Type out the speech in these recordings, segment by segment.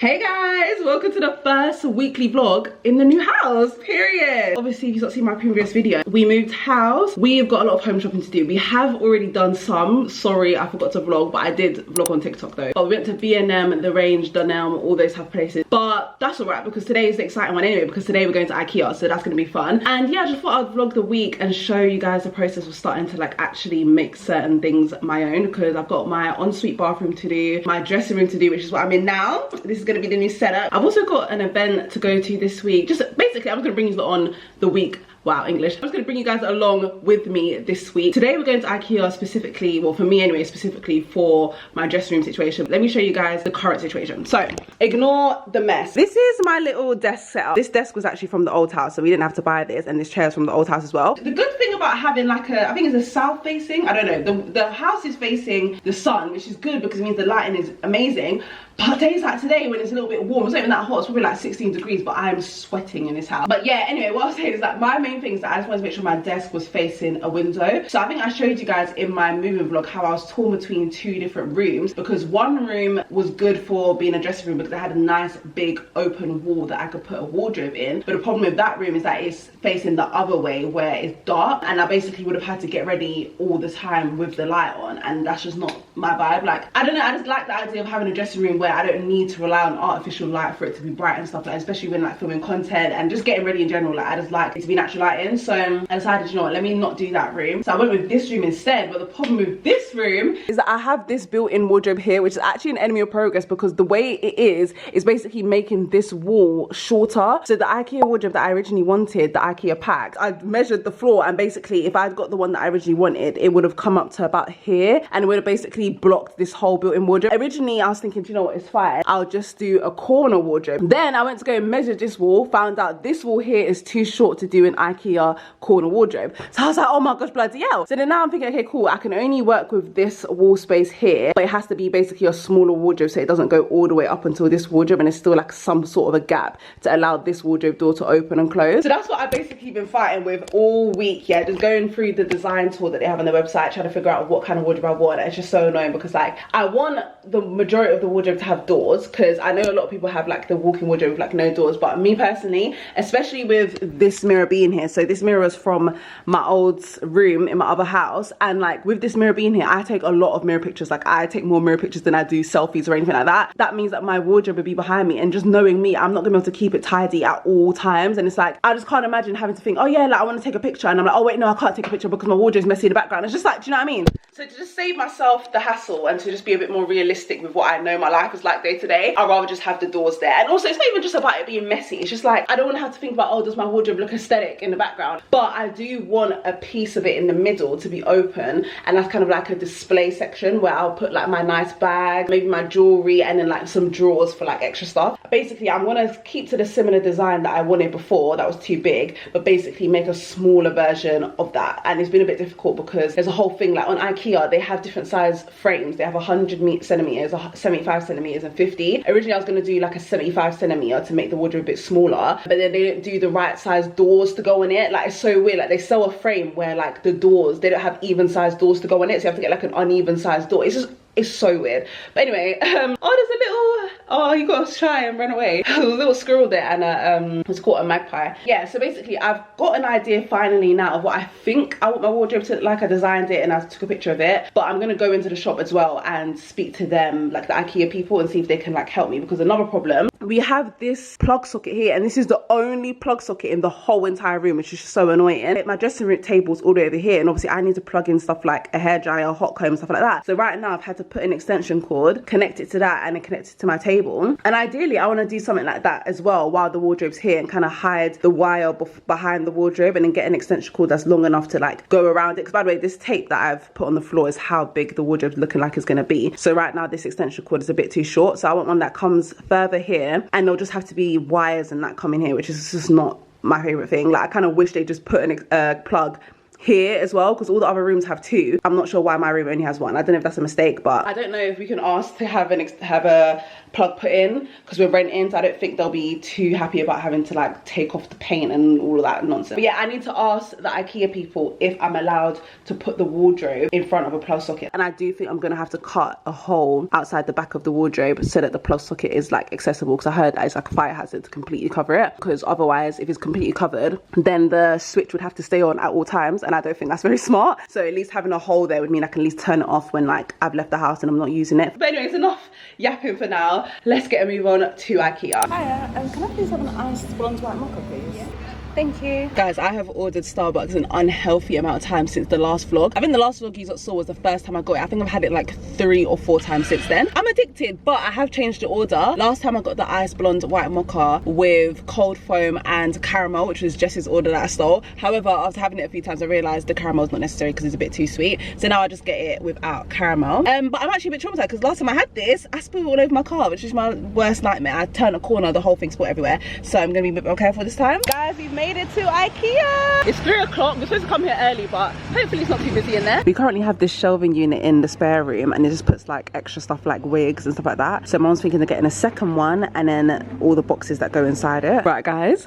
Hey guys, welcome to the first weekly vlog in the new house, period. Obviously, if you've not seen my previous video, we moved house. We've got a lot of home shopping to do. We have already done some. Sorry, I forgot to vlog, but I did vlog on TikTok though. But we went to B&M, The Range, Dunelm, all those type of places. But that's alright because today is the exciting one anyway, because today we're going to IKEA, so that's gonna be fun. And yeah, I just thought I'd vlog the week and show you guys the process of starting to like actually make certain things my own, because I've got my ensuite bathroom to do, my dressing room to do, which is what I'm in now. This is gonna be the new setup. I've also got an event to go to this week. Just basically, I'm just gonna bring you on the week. Wow, English. I'm just gonna bring you guys along with me this week. Today we're going to IKEA specifically, well for me anyway, specifically for my dressing room situation. Let me show you guys the current situation. So, ignore the mess. This is my little desk setup. This desk was actually from the old house, so we didn't have to buy this, and this chair is from the old house as well. The good thing about having like a, I think it's a south facing, I don't know, the house is facing the sun, which is good because it means the lighting is amazing. But days like today when it's a little bit warm, it's not even that hot, it's probably like 16 degrees, but I'm sweating in this house. But yeah, anyway, what I was saying is that my main thing is that I just wanted to make sure my desk was facing a window. So I think I showed you guys in my moving vlog how I was torn between two different rooms, because one room was good for being a dressing room because it had a nice big open wall that I could put a wardrobe in. But the problem with that room is that it's facing the other way where it's dark, and I basically would have had to get ready all the time with the light on, and that's just not my vibe. Like, I don't know, I just like the idea of having a dressing room where I don't need to rely on artificial light for it to be bright and stuff, like especially when like filming content and just getting ready in general. Like, I just like it to be natural lighting. So I decided, you know what, let me not do that room. So I went with this room instead. But the problem with this room is that I have this built-in wardrobe here, which is actually an enemy of progress, because the way it is basically making this wall shorter. So the IKEA wardrobe that I originally wanted, the IKEA pack, I measured the floor, and basically if I'd got the one that I originally wanted, it would have come up to about here, and it would have basically blocked this whole built-in wardrobe. Originally I was thinking, you know what, it's fine, I'll just do a corner wardrobe. Then I went to go and measure this wall, found out this wall here is too short to do an IKEA corner wardrobe. So I was like, oh my gosh, bloody hell. So then now I'm thinking, okay, cool, I can only work with this wall space here, but it has to be basically a smaller wardrobe so it doesn't go all the way up until this wardrobe, and it's still like some sort of a gap to allow this wardrobe door to open and close. So that's what I've basically been fighting with all week, yeah, just going through the design tool that they have on their website, trying to figure out what kind of wardrobe I want. And it's just so annoying because like, I want the majority of the wardrobe to have doors, because I know a lot of people have like the walk-in wardrobe with like no doors, but me personally, especially with this mirror being here, so this mirror is from my old room in my other house, and like with this mirror being here, I take a lot of mirror pictures. Like, I take more mirror pictures than I do selfies or anything like that. That means that my wardrobe would be behind me, and just knowing me, I'm not gonna be able to keep it tidy at all times. And it's like, I just can't imagine having to think, oh yeah, like I want to take a picture, and I'm like, oh wait, no, I can't take a picture because my wardrobe's messy in the background. It's just like, do you know what I mean? So to just save myself the hassle and to just be a bit more realistic with what I know my life is like day to day, I'd rather just have the doors there. And also, it's not even just about it being messy, it's just like, I don't want to have to think about, oh, does my wardrobe look aesthetic in the background? But I do want a piece of it in the middle to be open, and that's kind of like a display section where I'll put like my nice bag, maybe my jewelry, and then like some drawers for like extra stuff. Basically, I'm gonna keep to the similar design that I wanted before, that was too big, but basically make a smaller version of that. And it's been a bit difficult because there's a whole thing, like on IKEA, they have different size frames. They have 100 centimeters, 75 centimeters, and 50. Originally, I was gonna do like a 75 centimeter to make the wardrobe a bit smaller, but then they didn't do the right size doors to go in it. Like, it's so weird. Like, they sell a frame where like the doors, they don't have even size doors to go in it, so you have to get like an uneven size door. It's just, it's so weird. But anyway, oh, there's a little, oh, you gotta try and run away. There's a little squirrel there, and it's called a magpie. Yeah, so basically I've got an idea finally now of what I think I want my wardrobe to look like. I designed it and I took a picture of it, but I'm gonna go into the shop as well and speak to them, like the IKEA people, and see if they can like help me. Because another problem, we have this plug socket here, and this is the only plug socket in the whole entire room, which is so annoying. My dressing room table's all the way over here, and obviously I need to plug in stuff like a hairdryer, hot comb, stuff like that. So right now I've had to put an extension cord, connect it to that, and then connect it to my table. And ideally I want to do something like that as well while the wardrobe's here, and kind of hide the wire behind the wardrobe, and then get an extension cord that's long enough to like go around it. Because by the way, this tape that I've put on the floor is how big the wardrobe's looking like it's going to be. So right now this extension cord is a bit too short, so I want one that comes further here, and there'll just have to be wires and that coming here, which is just not my favorite thing. Like, I kind of wish they just put a plug here as well, because all the other rooms have 2. I'm not sure why my room only has 1. I don't know if that's a mistake, but I don't know if we can ask to have a plug put in, because we're renting, so I don't think they'll be too happy about having to like take off the paint and all of that nonsense. But yeah, I need to ask the IKEA people if I'm allowed to put the wardrobe in front of a plug socket, and I do think I'm gonna have to cut a hole outside the back of the wardrobe so that the plug socket is like accessible, because I heard that it's like a fire hazard to completely cover it, because otherwise if it's completely covered then the switch would have to stay on at all times, and I don't think that's very smart. So at least having a hole there would mean I can at least turn it off when like I've left the house and I'm not using it. But anyways, enough yapping for now. Let's get a move on to IKEA. Hiya, can I please have an iced blonde white mocha, please? Yeah. Thank you. Guys, I have ordered Starbucks an unhealthy amount of time since the last vlog. I think the last vlog you saw was the first time I got it. I think I've had it like 3 or 4 times since then. I'm addicted, but I have changed the order. Last time I got the iced blonde white mocha with cold foam and caramel, which was Jess's order that I stole. However, after having it a few times, I realised the caramel is not necessary because it's a bit too sweet. So now I just get it without caramel. But I'm actually a bit traumatized because last time I had this, I spilled it all over my car, which is my worst nightmare. I turned a corner, the whole thing spilled everywhere. So I'm gonna be a bit more careful this time. Guys, we've made it to IKEA. It's 3 o'clock. We're supposed to come here early, but hopefully it's not too busy in there. We currently have this shelving unit in the spare room, and it just puts like extra stuff like wigs and stuff like that. So mom's thinking of getting a second one, and then all the boxes that go inside it. Right guys,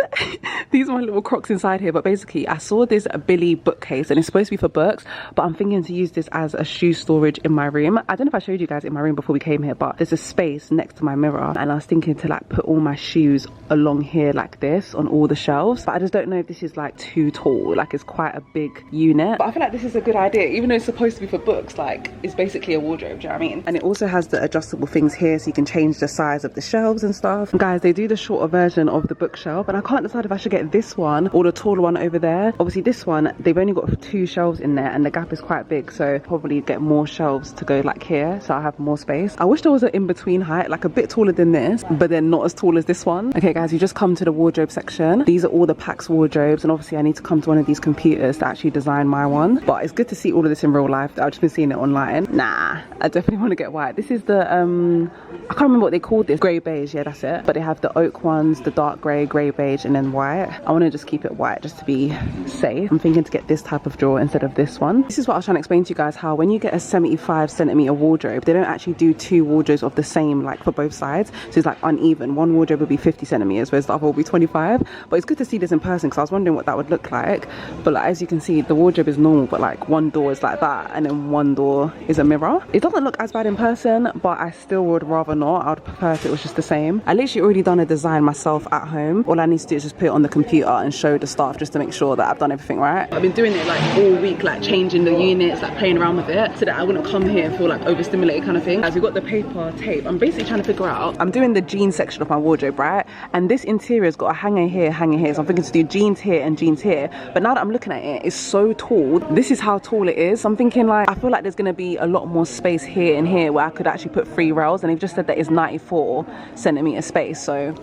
these are my little crocs inside here. But basically I saw this Billy bookcase, and it's supposed to be for books, but I'm thinking to use this as a shoe storage in my room. I don't know if I showed you guys in my room before we came here, but there's a space next to my mirror, and I was thinking to like put all my shoes along here like this on all the shelves. But I just don't know if this is like too tall. Like it's quite a big unit, but I feel like this is a good idea, even though it's supposed to be for books. Like it's basically a wardrobe, do you know what I mean? And it also has the adjustable things here, so you can change the size of the shelves and stuff. And guys, they do the shorter version of the bookshelf, and I can't decide if I should get this one or the taller one over there. Obviously this one, they've only got 2 shelves in there, and the gap is quite big, so probably get more shelves to go like here, so I have more space. I wish there was an in-between height, like a bit taller than this, but then not as tall as this one. Okay guys, you just come to the wardrobe section. These are all the PAX wardrobes, and obviously I need to come to one of these computers to actually design my one. But it's good to see all of this in real life. I've just been seeing it online. Nah, I definitely want to get white. This is the I can't remember what they called this. Grey beige, yeah, that's it. But they have the oak ones, the dark grey, grey beige, and then white. I want to just keep it white just to be safe. I'm thinking to get this type of drawer instead of this one. This is what I was trying to explain to you guys, how when you get a 75cm wardrobe, they don't actually do 2 wardrobes of the same, like for both sides. So it's like uneven. One wardrobe would be 50cm, whereas the other will be 25. But it's good to see this in person, because I was wondering what that would look like. But like, as you can see, the wardrobe is normal, but like one door is like that, and then one door is a mirror. It doesn't look as bad in person, but I still would rather not. I would prefer if it was just the same. I literally already done a design myself at home. All I need to do is just put it on the computer and show the staff, just to make sure that I've done everything right. I've been doing it like all week, like changing the units, like playing around with it, so that I wouldn't come here and feel like overstimulated kind of thing. As we got the paper tape, I'm basically trying to figure out, I'm doing the jeans section of my wardrobe, right? And this interior's got a hanger here, so I'm thinking to do jeans here and jeans here. But now that I'm looking at it, it's so tall. This is how tall it is. So I'm thinking like, I feel like there's gonna be a lot more space here and here where I could actually put 3 rails, and they've just said that it's 94cm space. So,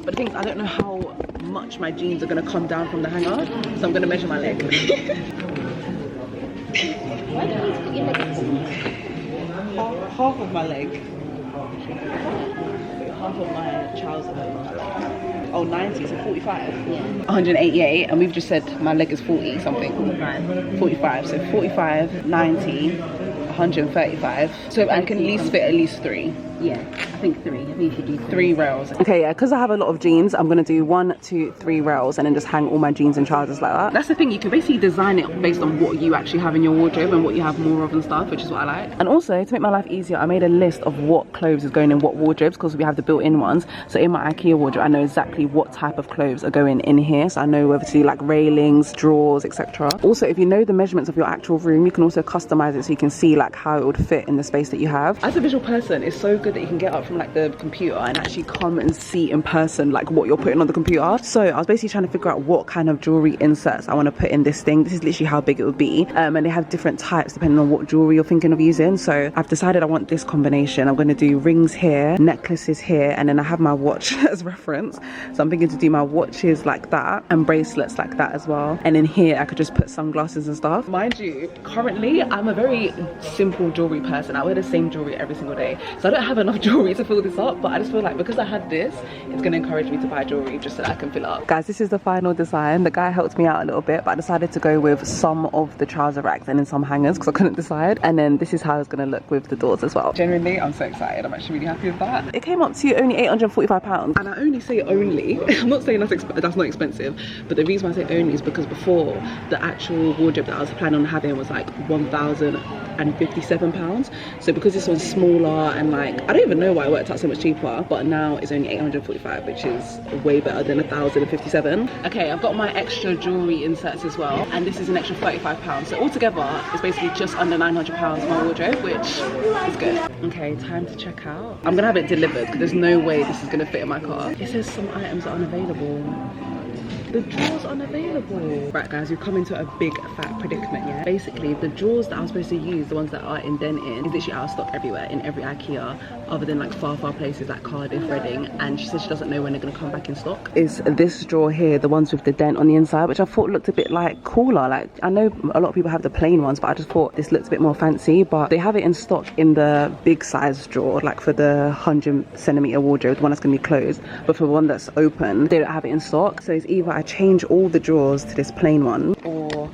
but the thing is, I don't know how much my jeans are gonna come down from the hanger, so I'm gonna measure my leg. Why don't you put your leg half of my leg? Half of my trouser. Oh, 90, so 45. Yeah. 188, and we've just said my leg is 40 something. 45. So 45, 90, 135. So I can at least fit at least 3. Yeah, I think 3. I think you should do 3 rails. Okay, yeah, because I have a lot of jeans, I'm gonna do 1, 2, 3 rails, and then just hang all my jeans and trousers like that. That's the thing, you can basically design it based on what you actually have in your wardrobe and what you have more of and stuff, which is what I like. And also, to make my life easier, I made a list of what clothes is going in what wardrobes, because we have the built-in ones. So in my IKEA wardrobe, I know exactly what type of clothes are going in here, so I know whether to do like railings, drawers, etc. Also, if you know the measurements of your actual room, you can also customize it so you can see like how it would fit in the space that you have. As a visual person, it's so good that you can get up from like the computer and actually come and see in person like what you're putting on the computer. So I was basically trying to figure out what kind of jewelry inserts I want to put in this thing. This is literally how big it would be, and they have different types depending on what jewelry you're thinking of using. So I've decided I want this combination. I'm going to do rings here, necklaces here, and then I have my watch as reference, so I'm thinking to do my watches like that and bracelets like that as well. And in here I could just put sunglasses and stuff. Mind you, currently I'm a very simple jewelry person. I wear the same jewelry every single day, so I don't have enough jewelry to fill this up, but I just feel like because I had this, it's going to encourage me to buy jewelry just so that I can fill it up. Guys, this is the final design. The guy helped me out a little bit, but I decided to go with some of the trouser racks and then some hangers because I couldn't decide. And then this is how it's going to look with the doors as well. Genuinely, I'm so excited. I'm actually really happy with that. It came up to only £845, and I only say only. I'm not saying that's not expensive, but the reason why I say only is because before, the actual wardrobe that I was planning on having was like £1,057. So because this one's smaller and like, I don't even know why it worked out so much cheaper, but now it's only 845, which is way better than 1,057. Okay, I've got my extra jewelry inserts as well, and this is an extra £35. So altogether, it's basically just under £900 my wardrobe, which is good. Okay, time to check out. I'm gonna have it delivered because there's no way this is gonna fit in my car. It says some items are unavailable. The drawers unavailable. Right guys, we've come into a big fat predicament, yeah? Basically, the drawers that I was supposed to use, the ones that are indented, is literally out of stock everywhere, in every IKEA, other than like far places like Cardiff, Reading, and she said she doesn't know when they're gonna come back in stock. Is this drawer here, the ones with the dent on the inside, which I thought looked a bit like cooler. Like, I know a lot of people have the plain ones, but I just thought this looked a bit more fancy, but they have it in stock in the big size drawer, like for the 100cm wardrobe, the one that's gonna be closed, but for the one that's open, they don't have it in stock. So it's either I change all the drawers to this plain one, or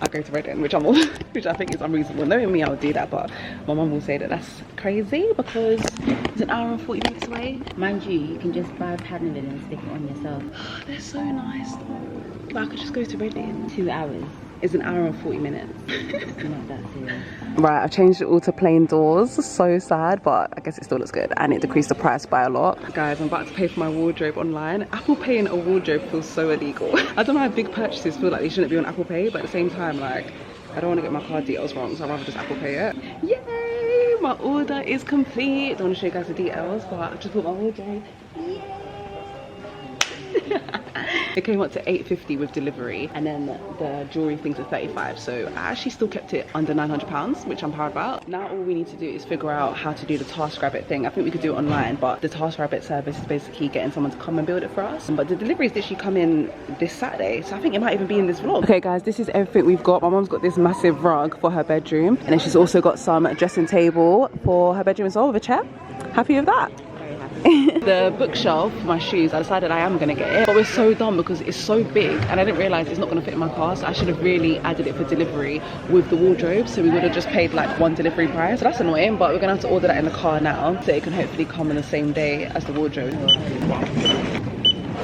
I go to Reading, which I think is unreasonable. Knowing me, I would do that, but my mum will say that that's crazy because it's an hour and 40 minutes away. Mind you can just buy a pattern of it and stick it on yourself. They're so nice though. But I could just go to Reading. 2 hours. It's an hour and 40 minutes. It's not that serious. Right, I've changed it all to plain doors. So sad, but I guess it still looks good, and it decreased the price by a lot. Guys, I'm about to pay for my wardrobe online. Apple Pay in a wardrobe feels so illegal. I don't know how big purchases feel like they shouldn't be on Apple Pay, but at the same time, like, I don't want to get my card details wrong, so I'd rather just Apple Pay it. Yay! My order is complete. I don't want to show you guys the details, but I just bought my wardrobe. Yay! It came up to £850 with delivery, and then the jewelry things are £35, so I actually still kept it under £900, which I'm proud about. Now all we need to do is figure out how to do the TaskRabbit thing. I think we could do it online, but the TaskRabbit service is basically getting someone to come and build it for us. But the delivery is literally coming this Saturday, so I think it might even be in this vlog. Okay guys, this is everything we've got. My mom's got this massive rug for her bedroom, and then she's also got some dressing table for her bedroom as well, with a chair. Happy with that? The bookshelf for my shoes, I decided I am gonna get it, but we're so dumb because it's so big and I didn't realize it's not gonna fit in my car, so I should have really added it for delivery with the wardrobe, so we would have just paid like one delivery price. So that's annoying, but we're gonna have to order that in the car now so it can hopefully come on the same day as the wardrobe.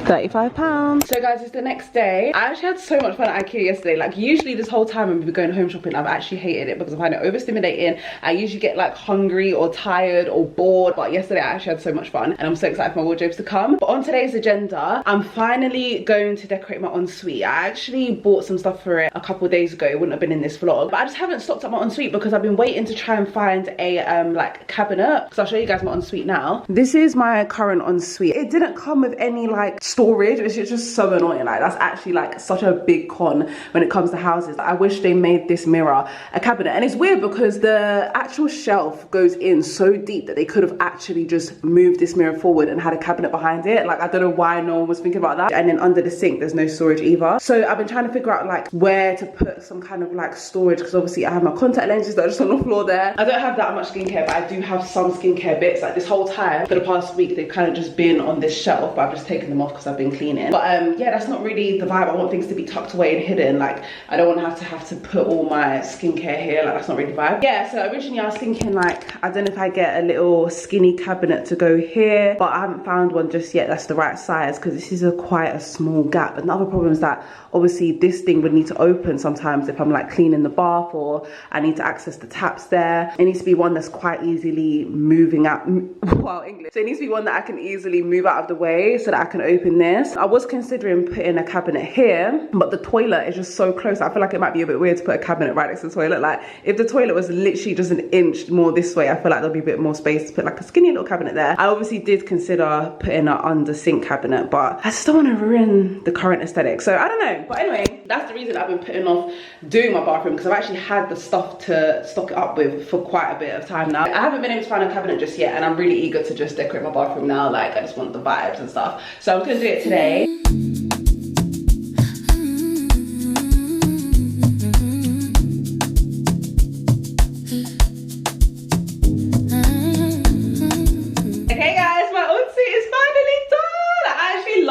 £35. So guys, it's the next day. I actually had so much fun at IKEA yesterday. Like, usually this whole time when we've been going home shopping, I've actually hated it because I find it overstimulating. I usually get like hungry or tired or bored, but yesterday I actually had so much fun and I'm so excited for my wardrobes to come. But on today's agenda, I'm finally going to decorate my ensuite. I actually bought some stuff for it a couple of days ago. It wouldn't have been in this vlog, but I just haven't stocked up my ensuite because I've been waiting to try and find a like cabinet. So I'll show you guys my ensuite now. This is my current ensuite. It didn't come with any like storage, which is just so annoying. Like, that's actually like such a big con when it comes to houses. I wish they made this mirror a cabinet. And it's weird because the actual shelf goes in so deep that they could have actually just moved this mirror forward and had a cabinet behind it. Like, I don't know why no one was thinking about that. And then under the sink there's no storage either, so I've been trying to figure out like where to put some kind of like storage, because obviously I have my contact lenses that are just on the floor there. I don't have that much skincare, but I do have some skincare bits. Like, this whole time for the past week they've kind of just been on this shelf, but I've just taken them off because I've been cleaning. But yeah, that's not really the vibe. I want things to be tucked away and hidden. Like, I don't want to have to put all my skincare here. Like, that's not really the vibe. Yeah, so originally I was thinking like, I don't know if I get a little skinny cabinet to go here, but I haven't found one just yet that's the right size because this is quite a small gap. Another problem is that obviously this thing would need to open sometimes if I'm like cleaning the bath or I need to access the taps there. It needs to be one that's quite easily moving out. Wow, English. So it needs to be one that I can easily move out of the way so that I can open this. I was considering putting a cabinet here, but the toilet is just so close. I feel like it might be a bit weird to put a cabinet right next to the toilet. Like, if the toilet was literally just an inch more this way, I feel like there'll be a bit more space to put like a skinny little cabinet there. I obviously did consider putting an under sink cabinet, but I just don't want to ruin the current aesthetic, so I don't know. But anyway, that's the reason I've been putting off doing my bathroom, because I've actually had the stuff to stock it up with for quite a bit of time now. I haven't been able to find a cabinet just yet, and I'm really eager to just decorate my bathroom now. Like, I just want the vibes and stuff, so I'm gonna do it today.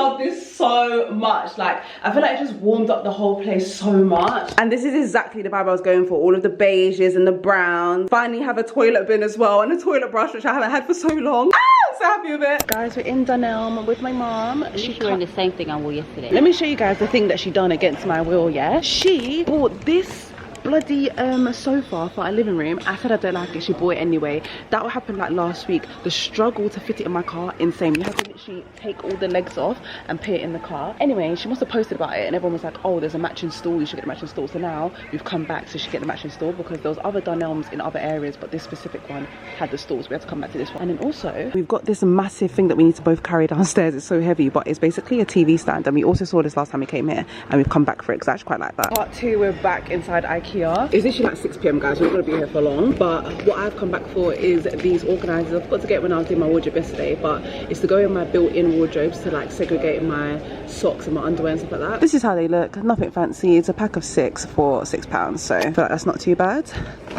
love this so much. Like, I feel like it just warmed up the whole place so much. And this is exactly the vibe I was going for. All of the beiges and the browns. Finally have a toilet bin as well, and a toilet brush, which I haven't had for so long. I'm so happy with it. Guys, we're in Dunelm with my mom. She's wearing the same thing I wore yesterday. Let me show you guys the thing that she done against my will, yeah? She bought this bloody sofa for our living room. I said I don't like it, she bought it anyway. That what happened like last week. The struggle to fit it in my car, insane. You have to literally take all the legs off and put it in the car. Anyway, she must have posted about it and everyone was like, oh, there's a matching stool, you should get a matching stool. So now we've come back, so she should get the matching stool, because there was other Dunelms in other areas, but this specific one had the stools. We had to come back to this one. And then also we've got this massive thing that we need to both carry downstairs. It's so heavy, but it's basically a TV stand, and we also saw this last time we came here, and we've come back for it because I actually quite like that. Part 2, we're back inside IKEA. It's literally like 6 PM, guys. We're not gonna be here for long, but what I've come back for is these organizers. I forgot to get when I was doing my wardrobe yesterday, but it's to go in my built-in wardrobes to like segregate my socks and my underwear and stuff like that. This is how they look. Nothing fancy. It's a pack of 6 for £6, so I feel like that's not too bad.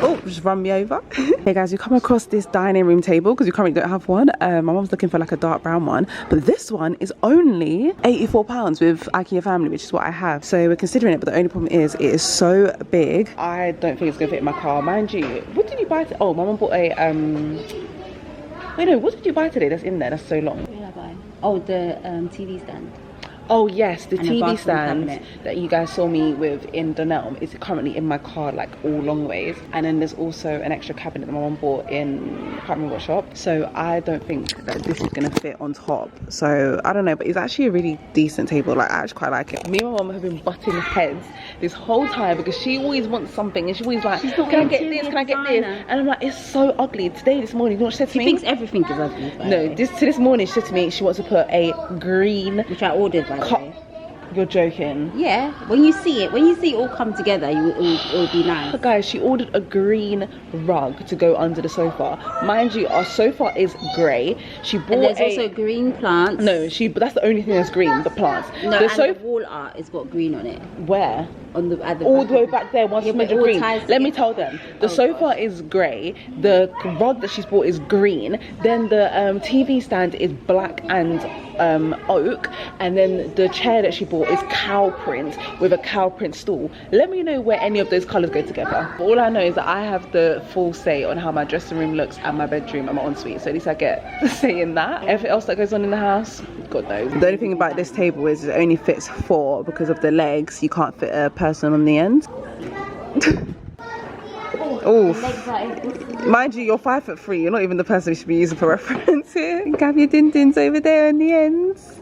Oh, just run me over. Hey guys, we come across this dining room table because we currently don't have one. My mom's looking for like a dark brown one, but this one is only £84 with IKEA Family, which is what I have. So we're considering it, but the only problem is it is so big. I don't think it's gonna fit in my car. Mind you, what did you buy? Oh, my mom bought a wait, no, what did you buy today that's in there? That's so long. What did I buy? Oh, the TV stand. Oh yes, the and TV stand that you guys saw me with in Dunelm is currently in my car, like all long ways. And then there's also an extra cabinet that my mom bought in, I can't remember what shop. So I don't think that this is gonna fit on top. So I don't know, but it's actually a really decent table. Like, I actually quite like it. Me and my mom have been butting heads this whole time because she always wants something, and she always like, can I get this? Can I get this? And I'm like, it's so ugly. This morning, you know what she said to me? She thinks everything is ugly. No, this morning she said to me she wants to put a green, which I ordered by the way. You're joking. Yeah, when you see it all come together, it'll be nice. But guys, she ordered a green rug to go under the sofa. Mind you, our sofa is grey. She bought and there's also green plants. No, but that's the only thing that's green, the plants. No, the wall art has got green on it. Where? At the all the way back there, one smudge of green. Let me tell them, the sofa is grey, the rug that she's bought is green, then the TV stand is black and oak, and then the chair that she bought is cow print with a cow print stool. Let me know where any of those colours go together. All I know is that I have the full say on how my dressing room looks and my bedroom and my ensuite, so at least I get the say in that. Everything else that goes on in the house, God knows. The only thing about this table is it only fits 4 because of the legs. You can't fit a person on the end. Oh, mind you, you're 5'3". You're not even the person we should be using for reference here. You can have your din-dins over there on the ends.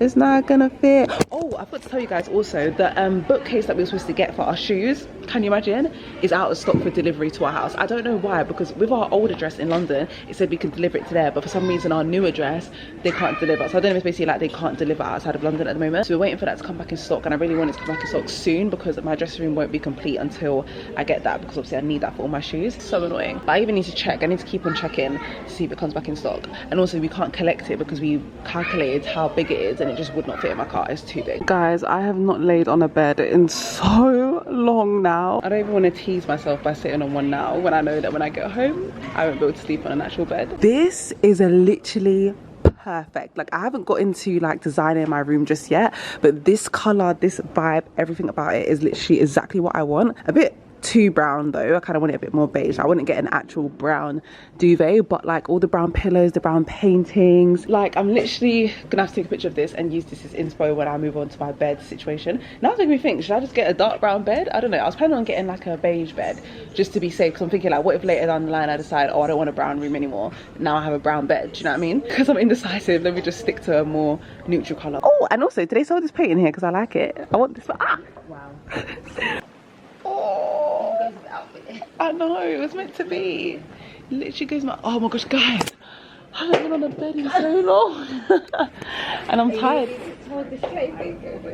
It's not gonna fit. Oh, I forgot to tell you guys also, the bookcase that we were supposed to get for our shoes, can you imagine, is out of stock for delivery to our house. I don't know why, because with our old address in London, it said we could deliver it to there, but for some reason our new address, they can't deliver. So I don't know if it's basically like they can't deliver outside of London at the moment. So we're waiting for that to come back in stock, and I really want it to come back in stock soon because my dressing room won't be complete until I get that, because obviously I need that for all my shoes. So annoying. But I even need to check. I need to keep on checking to see if it comes back in stock. And also we can't collect it because we calculated how big it is and it just would not fit in my car. It's too big. Guys, I have not laid on a bed in so long now. I don't even want to tease myself by sitting on one now when I know that when I get home I won't be able to sleep on an actual bed. This is a literally perfect. Like, I haven't got into like designing my room just yet, but this color, this vibe, everything about it is literally exactly what I want. A bit too brown though. I kind of want it a bit more beige. I wouldn't get an actual brown duvet, but like all the brown pillows, the brown paintings, like I'm literally gonna have to take a picture of this and use this as inspo when I move on to my bed situation. Now it's making me think, should I just get a dark brown bed? I don't know. I was planning on getting like a beige bed just to be safe, because I'm thinking like, what if later down the line I decide, oh, I don't want a brown room anymore, now I have a brown bed, do you know what I mean? Because I'm indecisive, let me just stick to a more neutral color. Oh, and also did they sell this paint in here? Because I like it. I want this one. Ah! Wow. Oh, I know, it was meant to be. It literally goes my, oh my gosh, guys, I haven't been on a bed in so long. And I'm tired.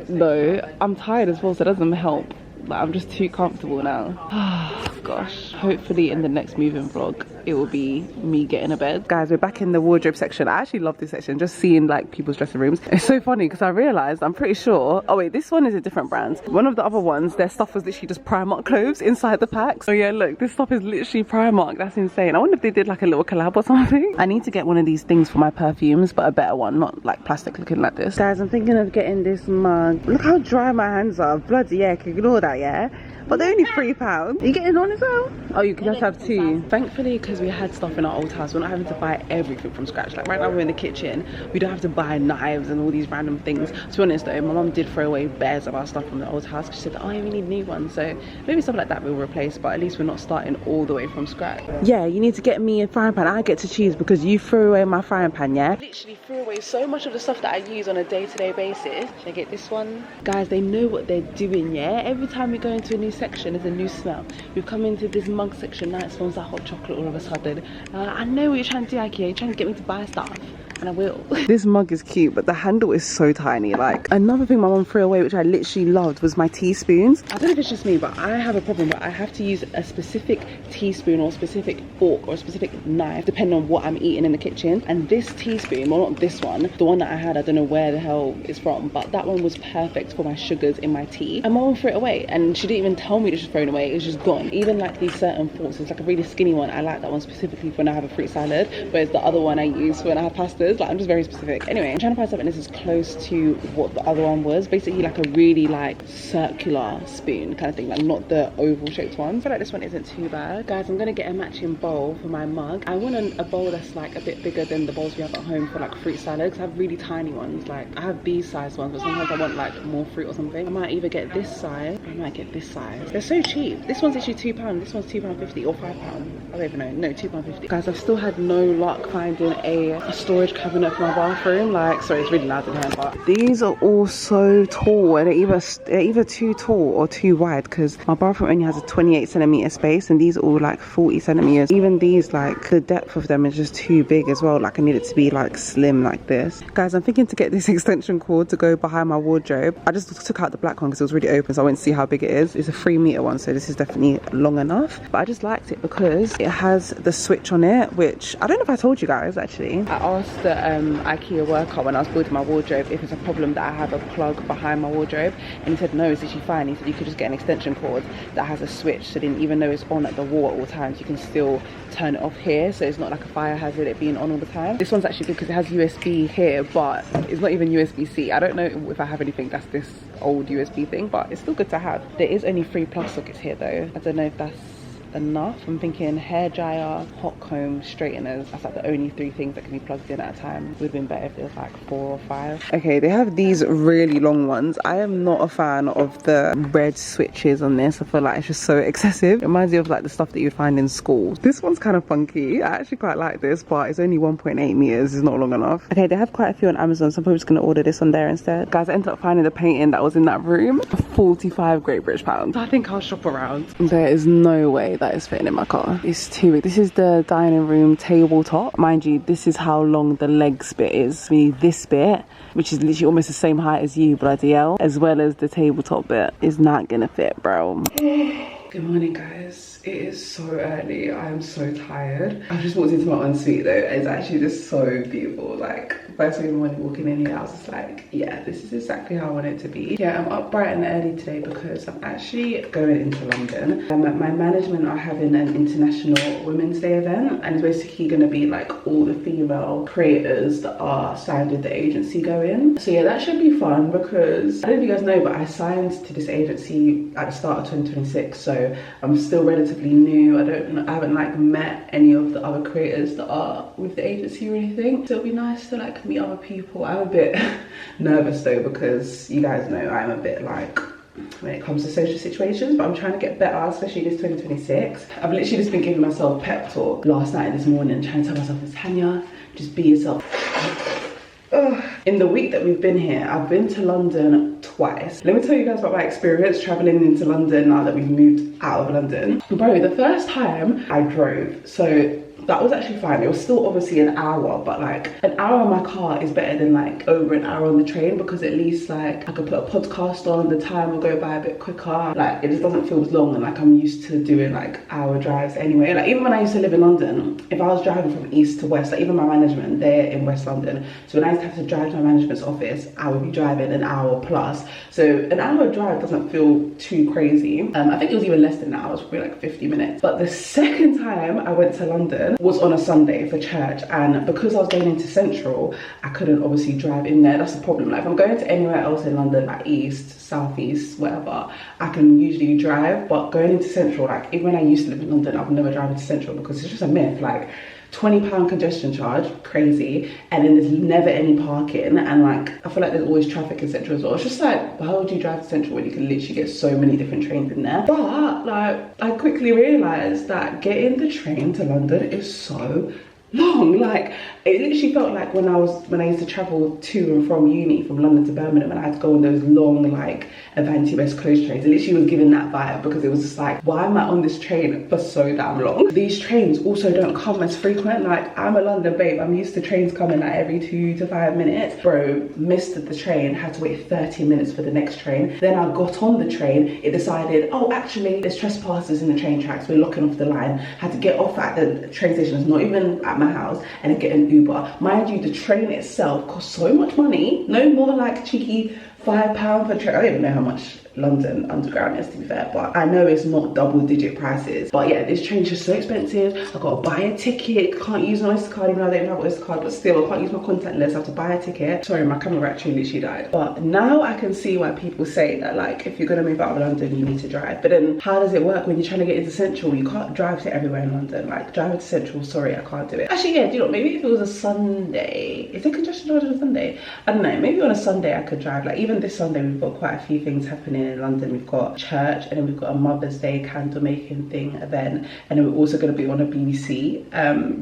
No, I'm tired as well, so it doesn't help. Like, I'm just too comfortable now. Oh gosh, hopefully in the next moving vlog it will be me getting a bed. Guys, we're back in the wardrobe section. I actually love this section, just seeing like people's dressing rooms. It's so funny because I realized, I'm pretty sure, oh wait, this one is a different brand. One of the other ones, their stuff was literally just Primark clothes inside the pack. So yeah, look, this stuff is literally Primark. That's insane. I wonder if they did like a little collab or something. I need to get one of these things for my perfumes, but a better one, not like plastic looking like this. Guys, I'm thinking of getting this mug. Look how dry my hands are. Bloody yeah, can ignore that, yeah? But they're only £3. Are you getting on as well? Oh, you can just have two. Thankfully, because we had stuff in our old house, we're not having to buy everything from scratch. Like right now we're in the kitchen, we don't have to buy knives and all these random things. To be honest though, my mum did throw away bears of our stuff from the old house. She said, oh yeah, we need new ones. So maybe stuff like that we'll replace, but at least we're not starting all the way from scratch. Yeah, you need to get me a frying pan. I get to choose because you threw away my frying pan, yeah? I literally threw away so much of the stuff that I use on a day-to-day basis. Should I get this one? Guys, they know what they're doing, yeah? Every time we go into a new section, there's a new smell. We've come into this mug section, now it smells like hot chocolate all of a sudden. I know what you're trying to do, IKEA. You're trying to get me to buy stuff, and I will. This mug is cute, but the handle is so tiny. Like, another thing my mom threw away, which I literally loved, was my teaspoons. I don't know if it's just me, but I have a problem where I have to use a specific teaspoon or a specific fork or a specific knife, depending on what I'm eating in the kitchen. And this teaspoon, well, not this one, the one that I had, I don't know where the hell it's from, but that one was perfect for my sugars in my tea. And my mom threw it away, and she didn't even tell me to just throw it away. It was just gone. Even like these certain forks, it's like a really skinny one. I like that one specifically for when I have a fruit salad, whereas the other one I use for when I have pastas. Like, I'm just very specific. Anyway, I'm trying to find something that's as close to what the other one was. Basically like a really like circular spoon kind of thing, like not the oval shaped one. I feel like this one isn't too bad. Guys, I'm gonna get a matching bowl for my mug. I want a bowl that's like a bit bigger than the bowls we have at home for like fruit salad, because I have really tiny ones. Like I have these size ones, but sometimes I want like more fruit or something. I might either get this size or I might get this size. They're so cheap. This one's actually £2, this one's £2.50 or £5. I don't even know. No, £2.50. Guys, I've still had no luck finding a storage cabinet for my bathroom. Like, sorry, it's really loud in here, but these are all so tall, and they're either too tall or too wide, because my bathroom only has a 28cm space, and these are all like 40cm. Even these, like the depth of them is just too big as well. Like I need it to be like slim like this. Guys, I'm thinking to get this extension cord to go behind my wardrobe. I just took out the black one because it was really open, so I went to see how big it is. It's a 3 meter one, so this is definitely long enough. But I just liked it because it has the switch on it, which I don't know if I told you guys actually. I asked the IKEA worker when I was building my wardrobe if it's a problem that I have a plug behind my wardrobe, and he said no, it's actually fine. He said you could just get an extension cord that has a switch, so then even though it's on at the wall at all times, you can still turn it off here, so it's not like a fire hazard it being on all the time. This one's actually good because it has USB here, but it's not even USB-C. I don't know if I have anything that's this old USB thing, but it's still good to have. There is only 3 plug sockets here though. I don't know if that's enough. I'm thinking hair dryer, hot comb, straighteners. That's like the only 3 things that can be plugged in at a time. Would have been better if there was like 4 or 5. Okay, they have these really long ones. I am not a fan of the red switches on this. I feel like it's just so excessive. It reminds me of like the stuff that you find in schools. This one's kind of funky. I actually quite like this, but it's only 1.8 meters. It's not long enough. Okay, they have quite a few on Amazon, so I'm probably just gonna order this on there instead. Guys, I ended up finding the painting that was in that room for 45 Great British pounds. I think I'll shop around. There is no way that is fitting in my car. It's too big. This is the dining room tabletop. Mind you, this is how long the legs bit is. We need this bit, which is literally almost the same height as you, bloody hell, as well as the tabletop bit. Is not gonna fit, bro. Good morning, guys. It is so early. I am so tired. I've just walked into my ensuite though. It's actually just so beautiful. Like, first thing in the morning walking in here, I was just like, yeah, this is exactly how I want it to be. Yeah, I'm up bright and early today because I'm actually going into London. My management are having an International Women's Day event, and it's basically going to be like all the female creators that are signed with the agency going. So yeah, that should be fun because I don't know if you guys know, but I signed to this agency at the start of 2026. So I'm still relatively new. I haven't like met any of the other creators that are with the agency or anything. So it'll be nice to like meet other people. I'm a bit nervous though because you guys know I'm a bit like when it comes to social situations, but I'm trying to get better, especially this 2026. I've literally just been giving myself a pep talk last night and this morning, trying to tell myself, Tanya, just be yourself. In the week that we've been here, I've been to London twice. Let me tell you guys about my experience traveling into London now that we've moved out of London. Bro, the first time I drove, so that was actually fine. It was still obviously an hour, but like an hour in my car is better than like over an hour on the train, because at least like I could put a podcast on, the time will go by a bit quicker. Like it just doesn't feel as long, and like I'm used to doing like hour drives anyway. Like even when I used to live in London, if I was driving from east to west, like even my management, they're in West London, so when I used to have to drive to my management's office, I would be driving an hour plus. So an hour drive doesn't feel too crazy. I think it was even less than that. It was probably like 50 minutes. But the second time I went to London was on a Sunday for church, and because I was going into Central, I couldn't obviously drive in there. That's the problem. Like if I'm going to anywhere else in London, like east, southeast, whatever, I can usually drive, but going into Central, like even when I used to live in London, I would never drive into Central because it's just a myth. Like £20 congestion charge, crazy, and then there's never any parking, and like I feel like there's always traffic in Central as well. It's just like, why would you drive to Central when you can literally get so many different trains in there? But like I quickly realized that getting the train to London is so long. Like it literally felt like when I used to travel to and from uni, from London to Birmingham, and I had to go on those long like Avanti West Coast trains. It literally was giving that vibe, because it was just like, why am I on this train for so damn long? These trains also don't come as frequent. Like I'm a London babe, I'm used to trains coming like every 2 to 5 minutes. Bro, missed the train, had to wait 30 minutes for the next train. Then I got on the train, it decided, oh actually there's trespassers in the train tracks, we're locking off the line. Had to get off at the train station, it's not even at my house, and then get an Uber. Mind you, the train itself cost so much money. No more like cheeky £5 for train. I don't even know how much London Underground is, to be fair, but I know it's not double-digit prices. But yeah, this train's just so expensive. I gotta buy a ticket, can't use an Oyster card, even though I don't have an Oyster card, but still I can't use my contact list. I have to buy a ticket. Sorry, my camera actually literally died. But now I can see why people say that like if you're gonna move out of London you need to drive. But then how does it work when you're trying to get into Central? You can't drive to everywhere in London. Like driving to Central, sorry, I can't do it. Actually yeah, do you know, maybe if it was a Sunday, is there congestion charge on a Sunday? I don't know, maybe on a Sunday I could drive. Like even this Sunday we've got quite a few things happening in London. We've got church, and then we've got a Mother's Day candle making thing event, and then we're also going to be on a BBC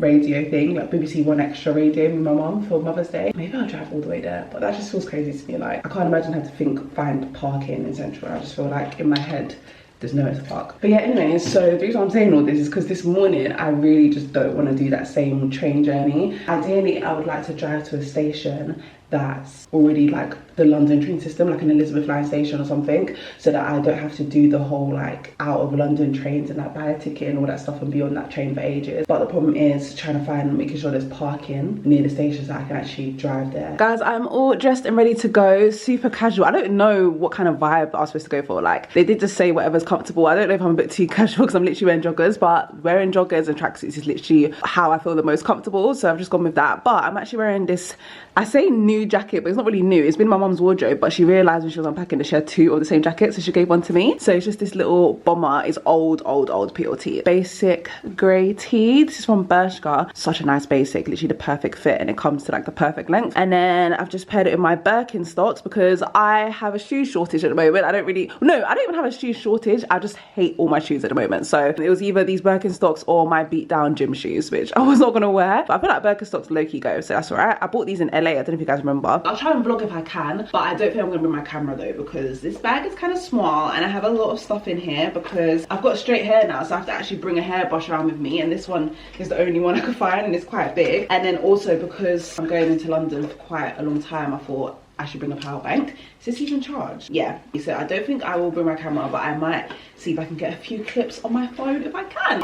radio thing, like BBC One Extra radio with my mum for Mother's Day. Maybe I'll drive all the way there, but that just feels crazy to me. Like I can't imagine having to find parking in Central. I just feel like in my head there's nowhere to park. But yeah, anyways, so the reason I'm saying all this is because this morning I really just don't want to do that same train journey. Ideally I would like to drive to a station that's already like the London train system, like an Elizabeth line station or something, so that I don't have to do the whole like out of London trains and like buy a ticket and all that stuff and be on that train for ages. But the problem is trying to find, making sure there's parking near the station so I can actually drive there. Guys, I'm all dressed and ready to go, super casual. I don't know what kind of vibe I was supposed to go for. Like they did just say whatever's comfortable. I don't know if I'm a bit too casual because I'm literally wearing joggers, but wearing joggers and tracksuits is literally how I feel the most comfortable, so I've just gone with that. But I'm actually wearing this, I say new jacket, but it's not really new. It's been in my mum's wardrobe, but she realised when she was unpacking that she had 2 of the same jacket, so she gave one to me. So it's just this little bomber. It's old PLT. Basic grey tee. This is from Bershka. Such a nice basic, literally the perfect fit, and it comes to like the perfect length. And then I've just paired it with my Birkenstocks because I have a shoe shortage at the moment. I don't even have a shoe shortage. I just hate all my shoes at the moment. So it was either these Birkenstocks or my beat down gym shoes, which I was not gonna wear. But I feel like Birkenstocks low-key go, so that's alright. I bought these in LA. I don't know if you guys remember. I'll try and vlog if I can, but I don't think I'm gonna bring my camera though, because this bag is kind of small and I have a lot of stuff in here because I've got straight hair now, so I have to actually bring a hairbrush around with me, and this one is the only one I could find and it's quite big. And then also because I'm going into London for quite a long time, I thought I should bring a power bank. Is this even charged? Yeah. So I don't think I will bring my camera, but I might see if I can get a few clips on my phone if I can.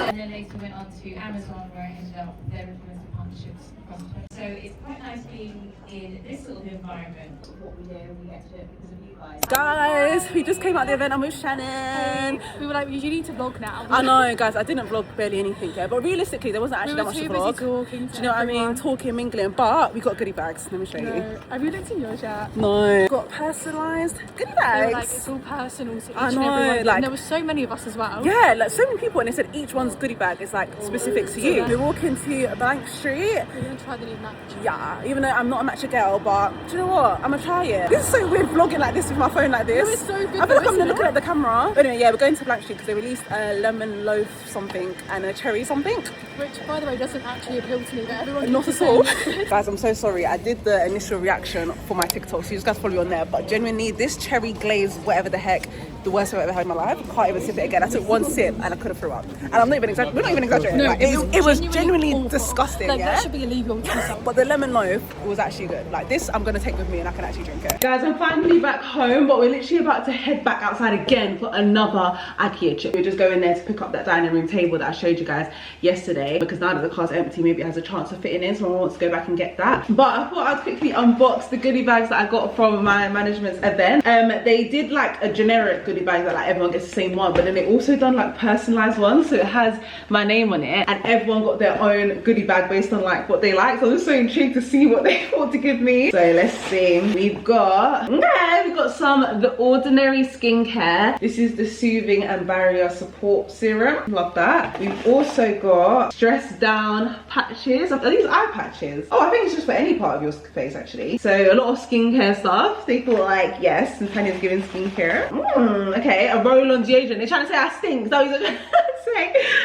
And then later went on to Amazon, where I ended up there with partnerships across the place. So it's quite nice being in this sort of environment. What we do, we get to do it because of you guys. Guys, we just came out the event. I'm with Shannon. We were like, you need to vlog now. I know, guys, I didn't vlog barely anything here, but realistically there wasn't actually that much to vlog. Talking to Do you know what I mean? Talking, mingling, but we got goodie bags. Let me show you. Have you looked in yours yet? No. Got personalised goodie bags. Like, it's all personal to each I and know, everyone. like, and there were so many of us as well. Yeah, like so many people, and they said each one's goodie bag is like specific to you. We walk into a blank street. We're gonna try the new matcha. match. Yeah, even though I'm not a matcha girl, but do you know what? I'm gonna try it. This is so weird vlogging like this with my phone like this. No, it's so good. I feel like I'm looking at the camera. But anyway, yeah, we're going to Blank Street because they released a lemon loaf something and a cherry something. Which, by the way, doesn't actually appeal to me, but everyone Not keeps at all. saying- Guys, I'm so sorry. I did the initial reaction for my TikTok, so you guys follow me on there. But genuinely, this cherry glaze, whatever the heck, the worst I've ever had in my life. I can't even sip it again. I took one sip and I could have threw up. And I'm not even exaggerating. We're not even exaggerating. No, Like, it was genuinely awful. disgusting. Like, yeah? that should be illegal to sell. But the lemon loaf was actually good. Like this, I'm gonna take with me and I can actually drink it. Guys, I'm finally back home, but we're literally about to head back outside again for another IKEA trip. We're just going there to pick up that dining room table that I showed you guys yesterday, because now that the car's empty, maybe it has a chance of fitting in, so I want to go back and get that. But I thought I'd quickly unbox the goodie bags that I got from my management's event. They did like a generic goodie bag that like everyone gets the same one, but then they also done like personalized ones, so it has my name on it, and everyone got their own goodie bag based on like what they like. So I'm just so intrigued to see what they want to give me. So let's see. We've got some The Ordinary skincare. This is the Soothing and Barrier Support Serum. Love that. We've also got Stress Down patches. Are these eye patches? Oh, I think it's just for any part of your face actually. So a lot of skincare stuff. They thought like, yes, Natania's giving skincare. Okay, a roll-on deodorant. They're trying to say I stink. No,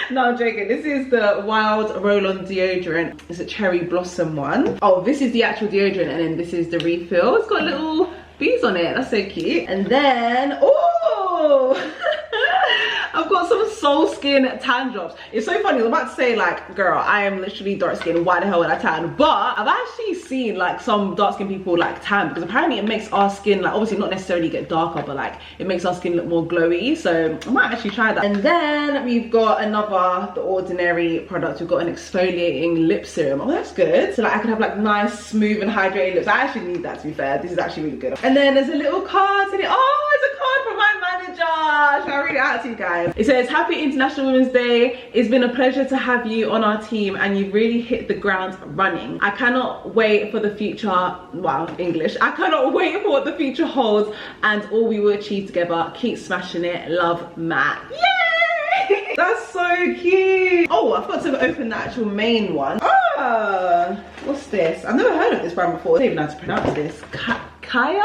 no, I'm joking. This is the Wild Roll-On deodorant. It's a cherry blossom one. Oh, this is the actual deodorant, and then this is the refill. It's got little bees on it. That's so cute. And then, oh, I've got some Soul Skin tan drops. It's so funny. I was about to say like, girl, I am literally dark skinned. Why the hell would I tan? But I've actually seen like some dark skinned people like tan, because apparently it makes our skin like, obviously not necessarily get darker, but like it makes our skin look more glowy. So I might actually try that. And then we've got another The Ordinary product. We've got an exfoliating lip serum. Oh, that's good. So like I can have like nice, smooth and hydrated lips. I actually need that, to be fair. This is actually really good. And then there's a little card in it. Oh, it's a card from my manager. Shall I read it out to you guys? It says, Happy International Women's Day. It's been a pleasure to have you on our team, and you've really hit the ground running. I cannot wait for the future. Wow, English. I cannot wait for what the future holds and all we will achieve together. Keep smashing it. Love, Matt. Yay! That's so cute. Oh, I forgot to open the actual main one. Ah, what's this? I've never heard of this brand before. I don't even know how to pronounce this. Kaya.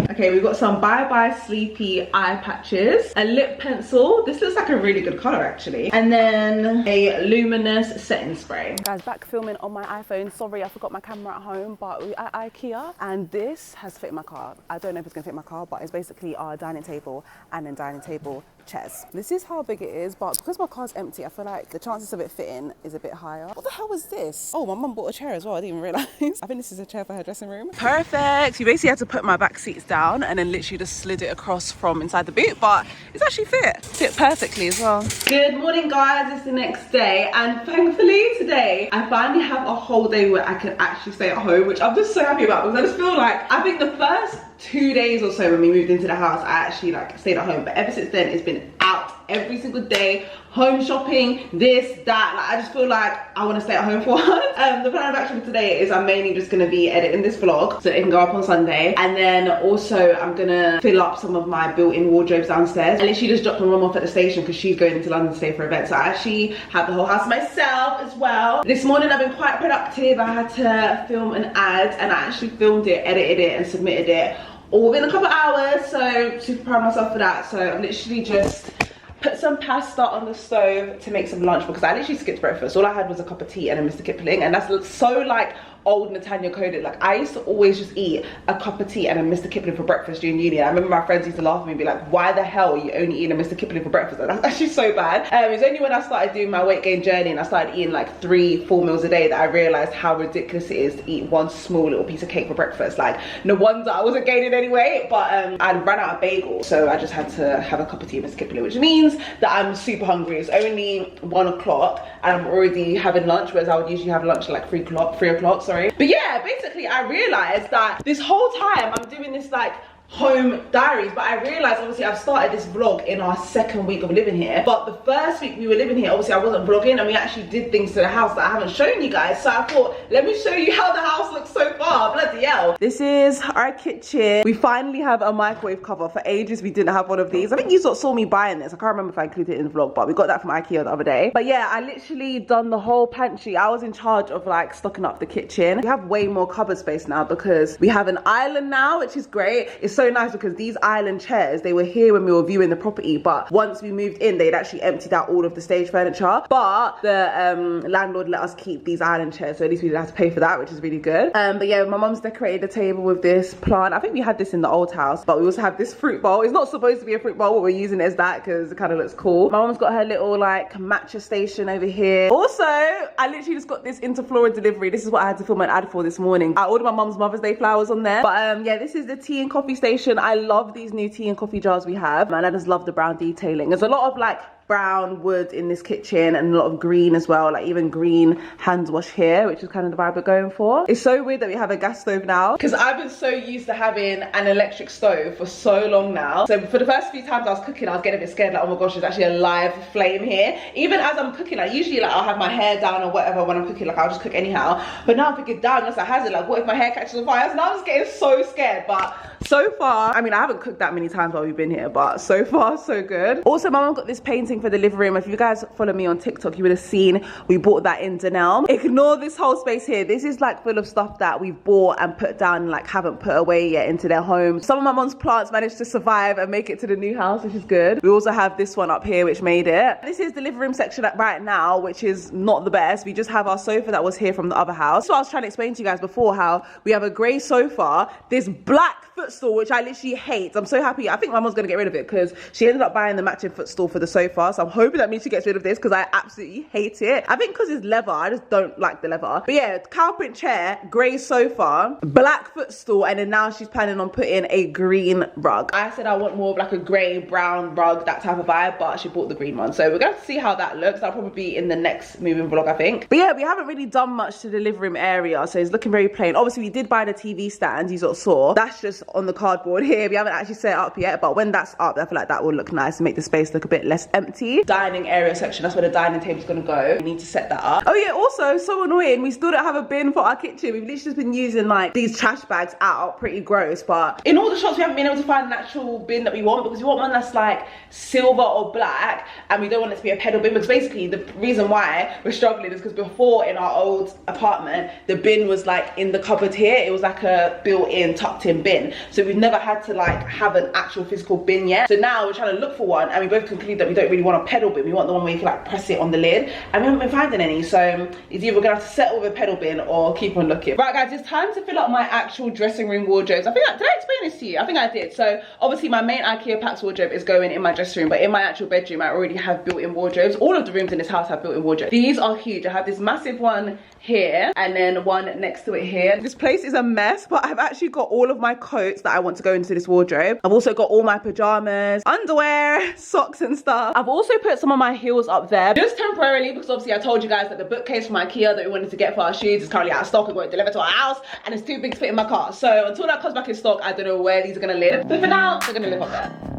Okay, we've got some Bye Bye Sleepy eye patches, a lip pencil. This looks like a really good color actually, and then a luminous setting spray. Guys, back filming on my iPhone. Sorry, I forgot my camera at home, but we're at IKEA, and this has fit in my car. I don't know if it's gonna fit my car, but it's basically our dining table and then dining table chairs. This is how big it is, but because my car's empty, I feel like the chances of it fitting is a bit higher. What the hell was this? Oh, my mum bought a chair as well. I didn't even realize. I think this is a chair for her dressing room. Perfect. You basically had to put my back seats down and then literally just slid it across from inside the boot, but it's actually fit perfectly as well. Good morning, guys. It's the next day, and thankfully today I finally have a whole day where I can actually stay at home, which I'm just so happy about, because I just feel like I think the first 2 days or so when we moved into the house, I actually like stayed at home, but ever since then it's been out every single day, home shopping, this, that. Like, I just feel like I want to stay at home for once. The plan of action for today is I'm mainly just going to be editing this vlog so it can go up on Sunday, and then also I'm going to fill up some of my built-in wardrobes downstairs. I literally just dropped my mum off at the station because she's going into London today for events, so I actually have the whole house myself as well. This morning I've been quite productive. I had to film an ad, and I actually filmed it, edited it and submitted it all within a couple of hours, so super proud of myself for that. So I've literally just put some pasta on the stove to make some lunch, because I literally skipped breakfast. All I had was a cup of tea and a Mr. Kipling, and that's so like old Natania coded. Like I used to always just eat a cup of tea and a Mr. Kipling for breakfast during uni. I remember my friends used to laugh at me and be like, why the hell are you only eating a Mr. Kipling for breakfast? And that's actually so bad. It was only when I started doing my weight gain journey and I started eating like 3-4 meals a day that I realized how ridiculous it is to eat one small little piece of cake for breakfast. Like no wonder I wasn't gaining any weight, but I ran out of bagels, so I just had to have a cup of tea and Mr. Kipling, which means that I'm super hungry. It's only 1 o'clock and I'm already having lunch, whereas I would usually have lunch at like 3 o'clock, sorry. But yeah, basically I realized that this whole time I'm doing this like home diaries, but I realized obviously I've started this vlog in our second week of living here, but the first week we were living here, obviously I wasn't vlogging, and we actually did things to the house that I haven't shown you guys. So I thought, let me show you how the house looks so far. Bloody hell. This is our kitchen. We finally have a microwave cover. For ages we didn't have one of these. I think you sort of saw me buying this. I can't remember if I included it in the vlog, but we got that from IKEA the other day. But yeah, I literally done the whole pantry. I was in charge of like stocking up the kitchen. We have way more cupboard space now because we have an island now, which is great. It's so nice because these island chairs, they were here when we were viewing the property, but once we moved in, they'd actually emptied out all of the stage furniture. But the landlord let us keep these island chairs, so at least we didn't have to pay for that, which is really good. But yeah, my mum's decorated the table with this plant. I think we had this in the old house, but we also have this fruit bowl. It's not supposed to be a fruit bowl, but we're using it as that because it kind of looks cool. My mum's got her little like matcha station over here. Also, I literally just got this Interflora delivery. This is what I had to film an ad for this morning. I ordered my mum's Mother's Day flowers on there. But yeah, this is the tea and coffee station. I love these new tea and coffee jars we have, and I just love the brown detailing. There's a lot of like brown wood in this kitchen and a lot of green as well, like even green hand wash here, which is kind of the vibe we're going for. It's so weird that we have a gas stove now because I've been so used to having an electric stove for so long now. So for the first few times I was cooking, I was getting a bit scared, like, oh my gosh, there's actually a live flame here. Even as I'm cooking, like usually like I'll have my hair down or whatever when I'm cooking, like I'll just cook anyhow. But now I'm thinking, damn, that's a hazard. Like, what if my hair catches on fire? So now I'm just getting so scared. But so far, I mean, I haven't cooked that many times while we've been here, but so far so good. Also, my mum got this painting for the living room. If you guys follow me on TikTok, you would have seen we bought that in Dunelm. Ignore this whole space here. This is like full of stuff that we've bought and put down and like haven't put away yet into their home. Some of my mum's plants managed to survive and make it to the new house, which is good. We also have this one up here which made it. This is the living room section right now, which is not the best. We just have our sofa that was here from the other house. So I was trying to explain to you guys before how we have a grey sofa, this black footstool, which I literally hate. I'm so happy. I think my mum's gonna get rid of it because she ended up buying the matching footstool for the sofa. So I'm hoping that means she gets rid of this because I absolutely hate it. I think because it's leather, I just don't like the leather. But yeah, cow print chair, grey sofa, black footstool, and then now she's planning on putting a green rug. I said I want more of like a grey brown rug, that type of vibe, but she bought the green one. So we're going to see how that looks. That'll probably be in the next moving vlog, I think. But yeah, we haven't really done much to the living room area, so it's looking very plain. Obviously, we did buy the TV stand, you sort of saw. That's just on the cardboard here. We haven't actually set it up yet, but when that's up, I feel like that will look nice and make the space look a bit less empty. Dining area section, that's where the dining table's gonna go. We need to set that up. Oh yeah, also, so annoying, we still don't have a bin for our kitchen. We've literally just been using like these trash bags out, pretty gross, but in all the shops we haven't been able to find an actual bin that we want because we want one that's like silver or black, and we don't want it to be a pedal bin because basically the reason why we're struggling is because before in our old apartment, the bin was like in the cupboard here. It was like a built-in tucked in bin, so we've never had to like have an actual physical bin yet. So now we're trying to look for one, and we both conclude that we don't really want a pedal bin. We want the one where you can like press it on the lid, and we haven't been finding any. So it's either gonna have to settle with a pedal bin or keep on looking. Right guys, it's time to fill up my actual dressing room wardrobes. I think did I explain this to you? I think I did. So obviously my main IKEA Pax wardrobe is going in my dressing room, but in my actual bedroom I already have built-in wardrobes. All of the rooms in this house have built-in wardrobes. These are huge. I have this massive one here and then one next to it here. This place is a mess, but I've actually got all of my coats that I want to go into this wardrobe. I've also got all my pajamas, underwear, socks and stuff. I've also put some of my heels up there just temporarily because obviously I told you guys that the bookcase from IKEA that we wanted to get for our shoes is currently out of stock. It won't deliver to our house and it's too big to fit in my car. So until that comes back in stock, I don't know where these are gonna live. But for now, they're gonna live up there.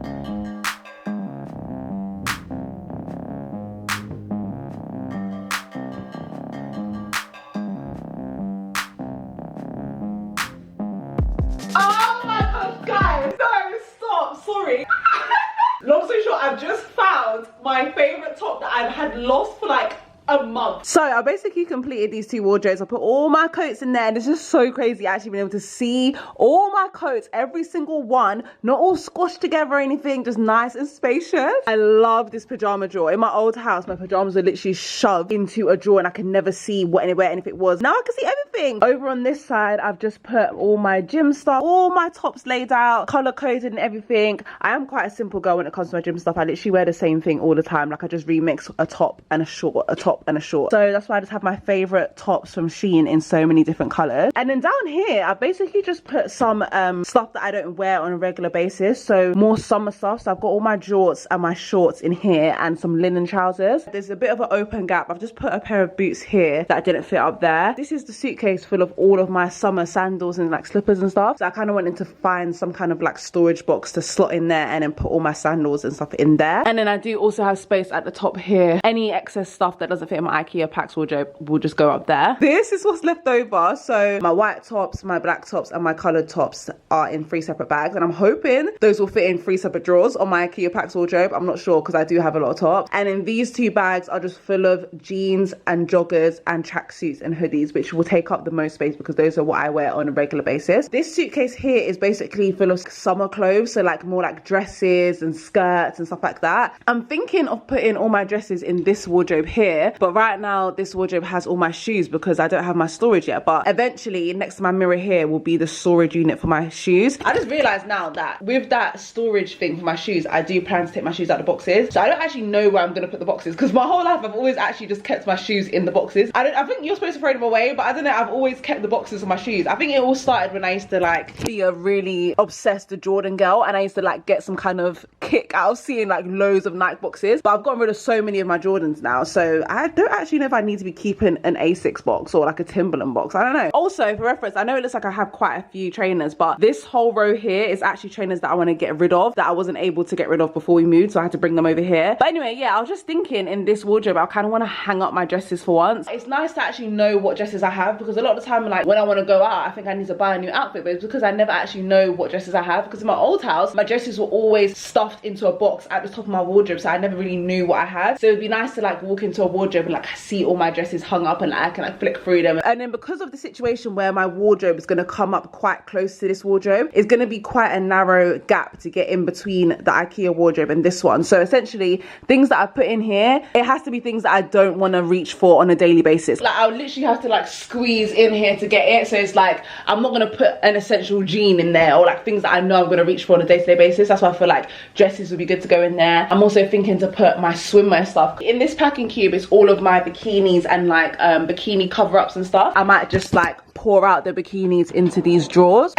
Long story short, I've just found my favourite top that I've had lost for like a month. So I basically completed these two wardrobes. I put all my coats in there and it's just so crazy actually being able to see all my coats, every single one, not all squashed together or anything, just nice and spacious. I love this pajama drawer. In my old house, my pajamas were literally shoved into a drawer and I could never see what anywhere and if it was. Now I can see everything. Over on this side, I've just put all my gym stuff, all my tops laid out, color coded and everything. I am quite a simple girl when it comes to my gym stuff. I literally wear the same thing all the time. Like I just remix a top and a short, a top and a short. So that's why I just have my favorite tops from Shein in so many different colors. And then down here I basically just put some stuff that I don't wear on a regular basis, so more summer stuff. So I've got all my jorts and my shorts in here and some linen trousers. There's a bit of an open gap. I've just put a pair of boots here that didn't fit up there. This is the suitcase suitcase full of all of my summer sandals and like slippers and stuff. So I kind of wanted to find some kind of like storage box to slot in there and then put all my sandals and stuff in there. And then I do also have space at the top here. Any excess stuff that doesn't fit in my IKEA Pax wardrobe will just go up there. This is what's left over. So my white tops, my black tops and my coloured tops are in 3 separate bags, and I'm hoping those will fit in 3 separate drawers on my IKEA Pax wardrobe. I'm not sure because I do have a lot of tops. And then these 2 bags are just full of jeans and joggers and tracksuits and hoodies, which will take up the most space because those are what I wear on a regular basis. This suitcase here is basically full of summer clothes, so like more like dresses and skirts and stuff like that. I'm thinking of putting all my dresses in this wardrobe here, but right now this wardrobe has all my shoes because I don't have my storage yet. But eventually next to my mirror here will be the storage unit for my shoes. I just realized now that with that storage thing for my shoes, I do plan to take my shoes out of the boxes. So I don't actually know where I'm gonna put the boxes because my whole life I've always actually just kept my shoes in the boxes. I think you're supposed to throw them away, but I don't know, I've always kept the boxes of my shoes. I think it all started when I used to like be a really obsessed Jordan girl, and I used to like get some kind of kick out of seeing like loads of Nike boxes. But I've gotten rid of so many of my Jordans now, so I don't actually know if I need to be keeping an Asics box or like a Timberland box. I don't know. Also, for reference, I know it looks like I have quite a few trainers, but this whole row here is actually trainers that I want to get rid of that I wasn't able to get rid of before we moved, so I had to bring them over here. But anyway, yeah, I was just thinking in this wardrobe I kind of want to hang up my dresses for once. It's nice to actually know what dresses I have, because a lot of the time like when I want to go out I think I need to buy a new outfit, but it's because I never actually know what dresses I have, because in my old house my dresses were always stuffed into a box at the top of my wardrobe, so I never really knew what I had. So it'd be nice to like walk into a wardrobe and like see all my dresses hung up and like, I can like flick through them. And then because of the situation where my wardrobe is going to come up quite close to this wardrobe, it's going to be quite a narrow gap to get in between the IKEA wardrobe and this one. So essentially things that I put in here, it has to be things that I don't want to reach for on a daily basis. Like I'll literally have to like squeeze in here to get it, so it's like I'm not going to put an essential jean in there or like things that I know I'm going to reach for on a day-to-day basis. That's why I feel like dresses would be good to go in there. I'm also thinking to put my swimwear stuff in this packing cube. It's all of my bikinis and like bikini cover-ups and stuff. I might just like pour out the bikinis into these drawers.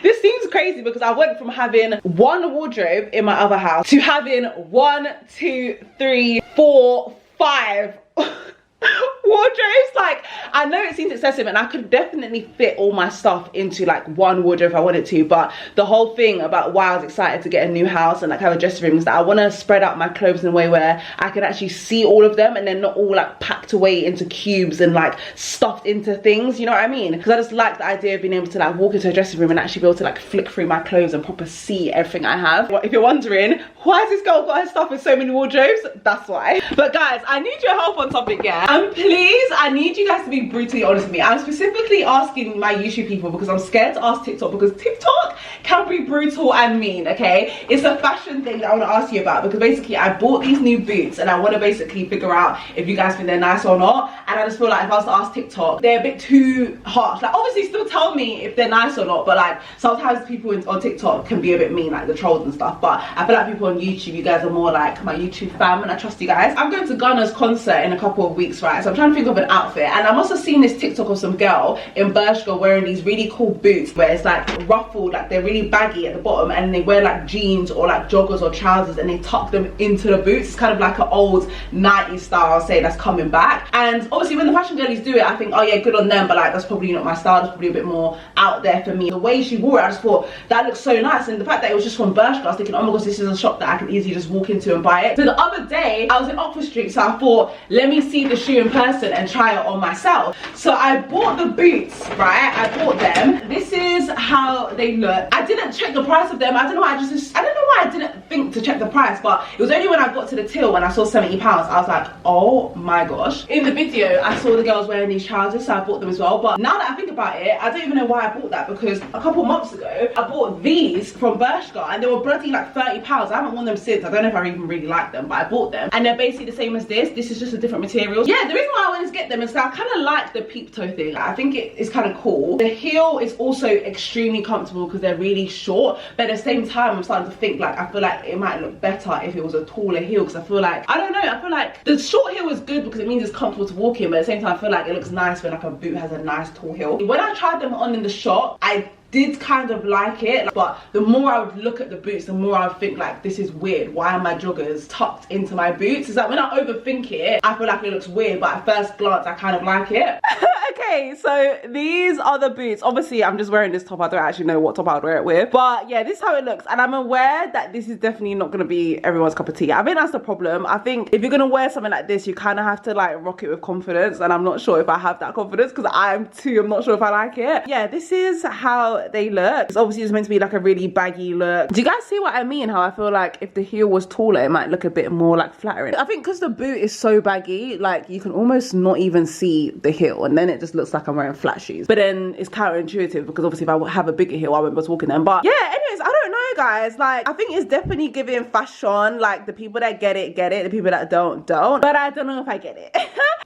This seems crazy because I went from having 1 wardrobe in my other house to having 1, 2, 3, 4, 5 wardrobes. Like I know it seems excessive and I could definitely fit all my stuff into like 1 wardrobe if I wanted to, but the whole thing about why I was excited to get a new house and like have a dressing room is that I want to spread out my clothes in a way where I can actually see all of them and they're not all like packed away into cubes and like stuffed into things, you know what I mean? Because I just like the idea of being able to like walk into a dressing room and actually be able to like flick through my clothes and proper see everything I have. If you're wondering why has this girl got her stuff in so many wardrobes, that's why. But guys, I need your help on something, yeah? And please, I need you guys to be brutally honest with me. I'm specifically asking my YouTube people because I'm scared to ask TikTok, because TikTok can be brutal and mean, okay? It's a fashion thing that I want to ask you about, because basically I bought these new boots and I want to basically figure out if you guys think they're nice or not. And I just feel like if I was to ask TikTok, they're a bit too harsh. Like obviously still tell me if they're nice or not, but like sometimes people on TikTok can be a bit mean, like the trolls and stuff. But I feel like people on YouTube, you guys are more like my YouTube fam and I trust you guys. I'm going to Gunna's concert in a couple of weeks, right? So I'm trying to think of an outfit, and I must have seen this TikTok of some girl in Bershka wearing these really cool boots where it's like ruffled, like they're really baggy at the bottom, and they wear like jeans or like joggers or trousers and they tuck them into the boots. It's kind of like an old 90s style, I'll say, that's coming back. And obviously when the fashion girlies do it, I think, oh yeah, good on them, but like that's probably not my style. That's probably a bit more out there for me. The way she wore it, I just thought that looks so nice, and the fact that it was just from Bershka, I was thinking, oh my gosh, this is a shop that I could easily just walk into and buy it. So the other day I was in Oxford Street, so I thought, let me see the shoe in person and try it on myself. So I bought the boots, right? I bought them. This is how they look. I didn't check the price of them. I don't know why I didn't think to check the price, but it was only when I got to the till when I saw £70. I was like, oh my gosh. In the video I saw the girls wearing these trousers, so I bought them as well. But now that I think about it, I don't even know why I bought that, because a couple months ago I bought these from Bershka and they were bloody like £30. I haven't worn them since. I don't know if I even really like them, but I bought them and they're basically the same as this. This is just a different material. Yeah, the reason why I wanted to get them is that I kind of like the peep toe thing. I think it is kind of cool. The heel is also extremely comfortable because they're really short, but at the same time I'm starting to think like I feel like it might look better if it was a taller heel, because I feel like, I don't know, I feel like the short heel is good because it means it's comfortable to walk in, but at the same time I feel like it looks nice when like a boot has a nice tall heel. When I tried them on in the shop, I did kind of like it, but the more I would look at the boots, the more I would think like, this is weird. Why are my joggers tucked into my boots? It's like when I overthink it, I feel like it looks weird, but at first glance I kind of like it. Okay, Okay, so these are the boots. Obviously, I'm just wearing this top. I don't actually know what top I'd wear it with. But yeah, this is how it looks. And I'm aware that this is definitely not going to be everyone's cup of tea. I think that's the problem. I think if you're going to wear something like this, you kind of have to like rock it with confidence. And I'm not sure if I have that confidence because I'm not sure if I like it. Yeah, this is how they look. It's obviously just meant to be like a really baggy look. Do you guys see what I mean? How I feel like if the heel was taller, it might look a bit more like flattering. I think because the boot is so baggy, like you can almost not even see the heel, and then it just looks like I'm wearing flat shoes. But then it's counterintuitive because obviously if I have a bigger heel, I won't be walking them. But yeah, anyways, I don't know, guys. Like, I think it's definitely giving fashion. Like, the people that get it, get it. The people that don't. But I don't know if I get it.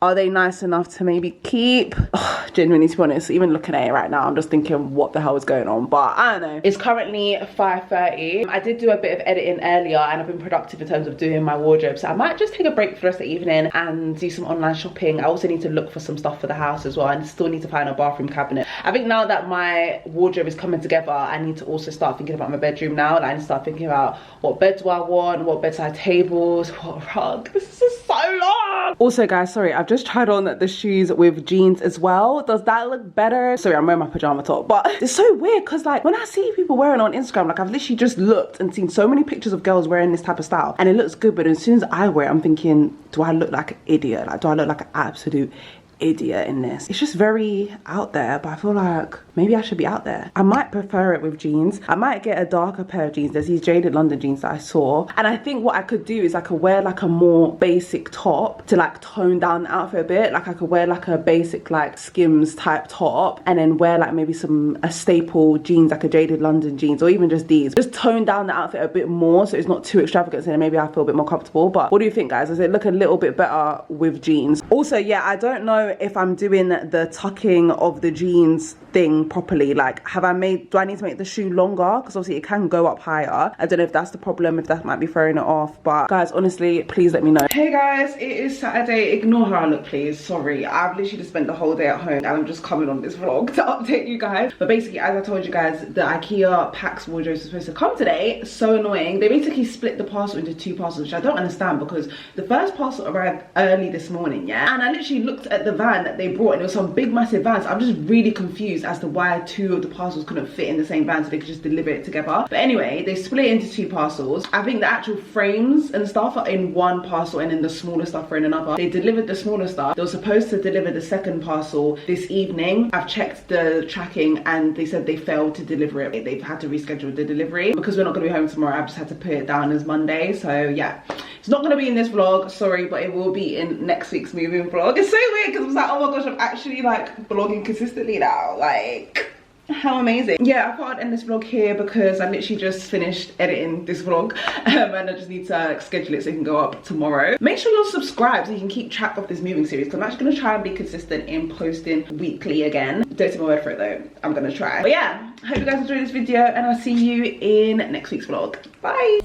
Are they nice enough to maybe keep? Oh, genuinely, to be honest, even looking at it right now, I'm just thinking what the hell is going on. But I don't know. It's currently 5:30. I did do a bit of editing earlier and I've been productive in terms of doing my wardrobe. So I might just take a break for the rest of the evening and do some online shopping. I also need to look for some stuff for the house as well. I still need to find a bathroom cabinet. I think now that my wardrobe is coming together, I need to also start thinking about my bedroom now. Like, I need to start thinking about what bed do I want, what bedside tables, what rug. This is just so long. Also, guys, sorry, I've just tried on the shoes with jeans as well. Does that look better? Sorry, I'm wearing my pajama top, but it's so weird because like when I see people wearing it on Instagram, like I've literally just looked and seen so many pictures of girls wearing this type of style and it looks good, but as soon as I wear it, I'm thinking, do I look like an idiot? Like, do I look like an absolute idiot in this? It's just very out there, but I feel like maybe I should be out there. I might prefer it with jeans. I might get a darker pair of jeans. There's these Jaded London jeans that I saw, and I think what I could do is I could wear like a more basic top to like tone down the outfit a bit. Like I could wear like a basic like Skims type top and then wear like maybe a staple jeans, like a Jaded London jeans, or even just these. Just tone down the outfit a bit more so it's not too extravagant, so then maybe I feel a bit more comfortable. But what do you think, guys? Does it look a little bit better with jeans? Also, yeah, I don't know if I'm doing the tucking of the jeans thing properly. Like, do I need to make the shoe longer? Because obviously it can go up higher. I don't know if that's the problem, if that might be throwing it off. But guys, honestly, please let me know. Hey guys, it is Saturday. Ignore how I look, please. Sorry, I've literally just spent the whole day at home and I'm just coming on this vlog to update you guys. But basically, as I told you guys, the IKEA Pax wardrobes were supposed to come today. So annoying. They basically split the parcel into 2 parcels, which I don't understand because the first parcel arrived early this morning, yeah? And I literally looked at the van that they brought and it was some big massive van. So I'm just really confused as to why 2 of the parcels couldn't fit in the same van so they could just deliver it together. But anyway, they split it into 2 parcels. I think the actual frames and stuff are in 1 parcel and then the smaller stuff are in another. They delivered the smaller stuff. They were supposed to deliver the second parcel this evening. I've checked the tracking and they said they failed to deliver it. They've had to reschedule the delivery. Because we're not going to be home tomorrow, I've just had to put it down as Monday. So yeah, it's not going to be in this vlog, sorry, but it will be in next week's moving vlog. It's so weird because I was like, oh my gosh, I'm actually like vlogging consistently now. Like, how amazing. Yeah, I thought I'd end this vlog here because I literally just finished editing this vlog and I just need to schedule it so it can go up tomorrow. Make sure you're subscribed so you can keep track of this moving series because I'm actually going to try and be consistent in posting weekly again. Don't take my word for it though, I'm going to try. But yeah, I hope you guys enjoyed this video and I'll see you in next week's vlog. Bye.